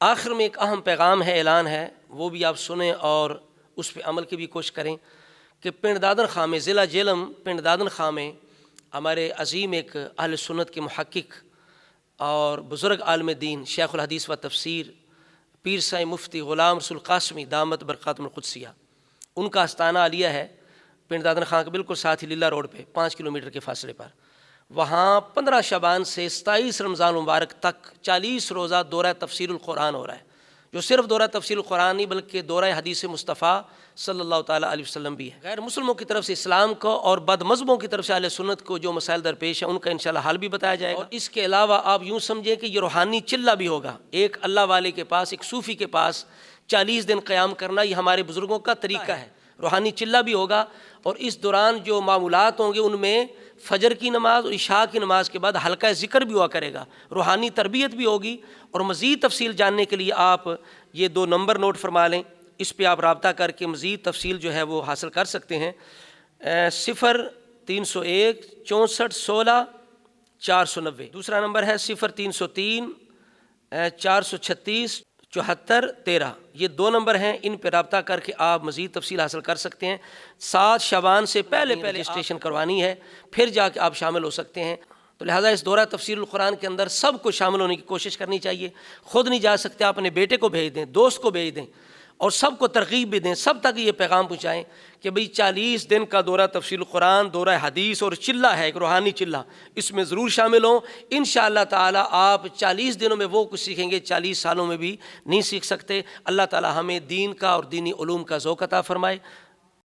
آخر میں ایک اہم پیغام ہے، اعلان ہے، وہ بھی آپ سنیں اور اس پہ عمل کی بھی کوشش کریں کہ پنڈ دادن خاں میں، ضلع جہلم پنڈ دادن خاں میں ہمارے عظیم ایک اہل سنت کے محقق اور بزرگ عالم دین شیخ الحدیث و تفسیر پیر سائیں مفتی غلام رسول قاسمی دامت برکاتہم القدسیہ، ان کا آستانہ عالیہ ہے پنڈ دادن خاں کے بالکل ساتھ ہی لیلہ روڈ پہ 5 کلومیٹر کے فاصلے پر۔ وہاں 15 شعبان سے 27 رمضان مبارک تک 40 روزہ دورہ تفسیر القرآن ہو رہا ہے، جو صرف دورہ تفسیر القرآن نہیں بلکہ دورہ حدیث مصطفیٰ صلی اللہ تعالیٰ علیہ وسلم بھی ہے۔ غیر مسلموں کی طرف سے اسلام کو اور بد مذہبوں کی طرف سے اہل سنت کو جو مسائل درپیش ہیں ان کا انشاءاللہ حل بھی بتایا جائے گا، اور اس کے علاوہ آپ یوں سمجھیں کہ یہ روحانی چلہ بھی ہوگا۔ ایک اللہ والے کے پاس، ایک صوفی کے پاس 40 دن قیام کرنا یہ ہمارے بزرگوں کا طریقہ ہے، روحانی چلہ بھی ہوگا، اور اس دوران جو معمولات ہوں گے ان میں فجر کی نماز اور عشاء کی نماز کے بعد حلقہ ذکر بھی ہوا کرے گا، روحانی تربیت بھی ہوگی۔ اور مزید تفصیل جاننے کے لیے آپ یہ 2 نمبر نوٹ فرما لیں، اس پہ آپ رابطہ کر کے مزید تفصیل جو ہے وہ حاصل کر سکتے ہیں۔ 0301 64 16 490، دوسرا نمبر ہے 0303 436 74 13، یہ 2 نمبر ہیں، ان پہ رابطہ کر کے آپ مزید تفصیل حاصل کر سکتے ہیں۔ 7 شعبان سے پہلے رجسٹریشن کروانی ہے، پھر جا کے آپ شامل ہو سکتے ہیں۔ تو لہٰذا اس دورہ تفسیر القرآن کے اندر سب کو شامل ہونے کی کوشش کرنی چاہیے۔ خود نہیں جا سکتے، آپ اپنے بیٹے کو بھیج دیں، دوست کو بھیج دیں، اور سب کو ترغیب بھی دیں، سب تک یہ پیغام پہنچائیں کہ بھئی 40 دن کا دورہ تفسیر القرآن، دورہ حدیث اور چلہ ہے، ایک روحانی چلہ، اس میں ضرور شامل ہوں۔ انشاءاللہ تعالیٰ آپ 40 دنوں میں وہ کچھ سیکھیں گے 40 سالوں میں بھی نہیں سیکھ سکتے۔ اللہ تعالیٰ ہمیں دین کا اور دینی علوم کا ذوق عطا فرمائے۔